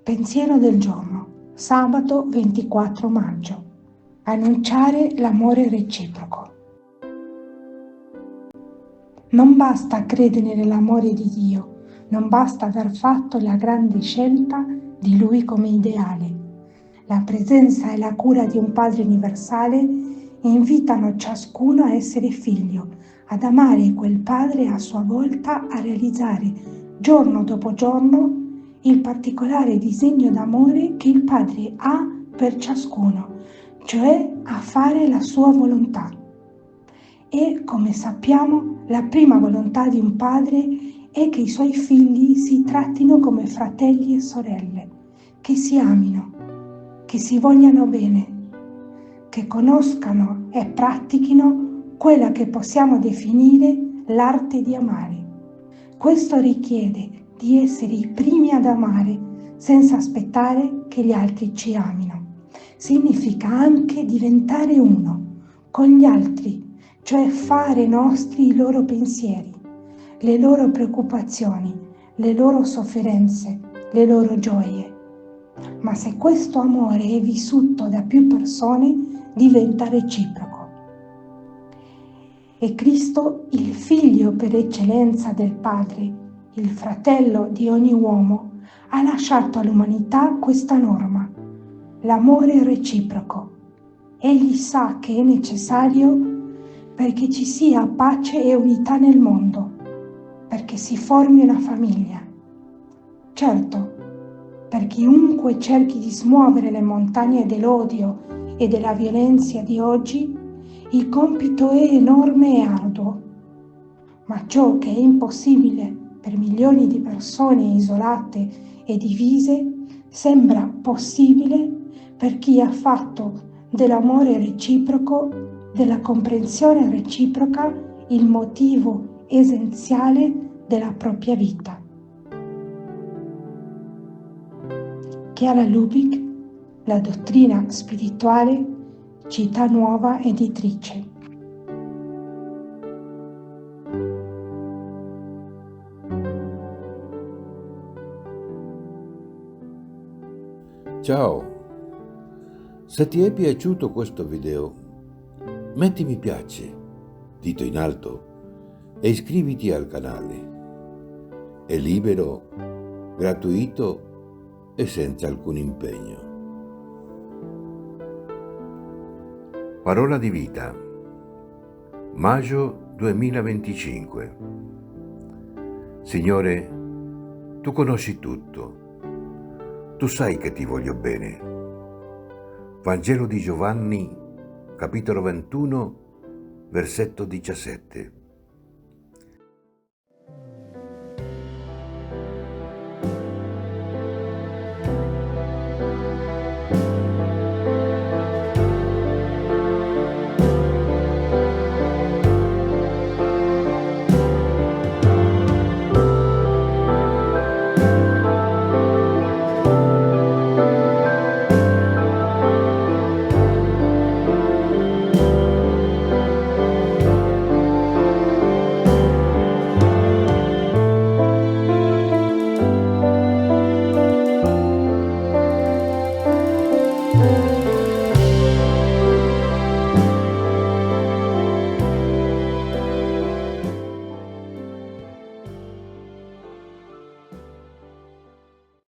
Pensiero del giorno, sabato 24 maggio. Annunciare l'amore reciproco. Non basta credere nell'amore di Dio, non basta aver fatto la grande scelta di Lui come ideale. La presenza e la cura di un Padre universale invitano ciascuno a essere figlio, ad amare quel Padre a sua volta, a realizzare giorno dopo giorno il particolare disegno d'amore che il Padre ha per ciascuno, cioè a fare la sua volontà. E, come sappiamo, la prima volontà di un padre è che i suoi figli si trattino come fratelli e sorelle, che si amino, che si vogliano bene, che conoscano e pratichino quella che possiamo definire l'arte di amare. Questo richiede di essere i primi ad amare senza aspettare che gli altri ci amino. Significa anche diventare uno con gli altri, cioè fare nostri i loro pensieri, le loro preoccupazioni, le loro sofferenze, le loro gioie. Ma se questo amore è vissuto da più persone, diventa reciproco. E Cristo, il Figlio per eccellenza del Padre, il fratello di ogni uomo, ha lasciato all'umanità questa norma, l'amore reciproco. Egli sa che è necessario perché ci sia pace e unità nel mondo, perché si formi una famiglia. Certo, per chiunque cerchi di smuovere le montagne dell'odio e della violenza di oggi, il compito è enorme e arduo. Ma ciò che è impossibile per milioni di persone isolate e divise sembra possibile per chi ha fatto dell'amore reciproco, della comprensione reciproca, il motivo essenziale della propria vita. Chiara Lubich, La dottrina spirituale, Città Nuova Editrice. Ciao! Se ti è piaciuto questo video, metti mi piace, dito in alto, e iscriviti al canale. È libero, gratuito e senza alcun impegno. Parola di vita, maggio 2025. Signore, tu conosci tutto. Tu sai che ti voglio bene. Vangelo di Giovanni, capitolo 21, versetto 17.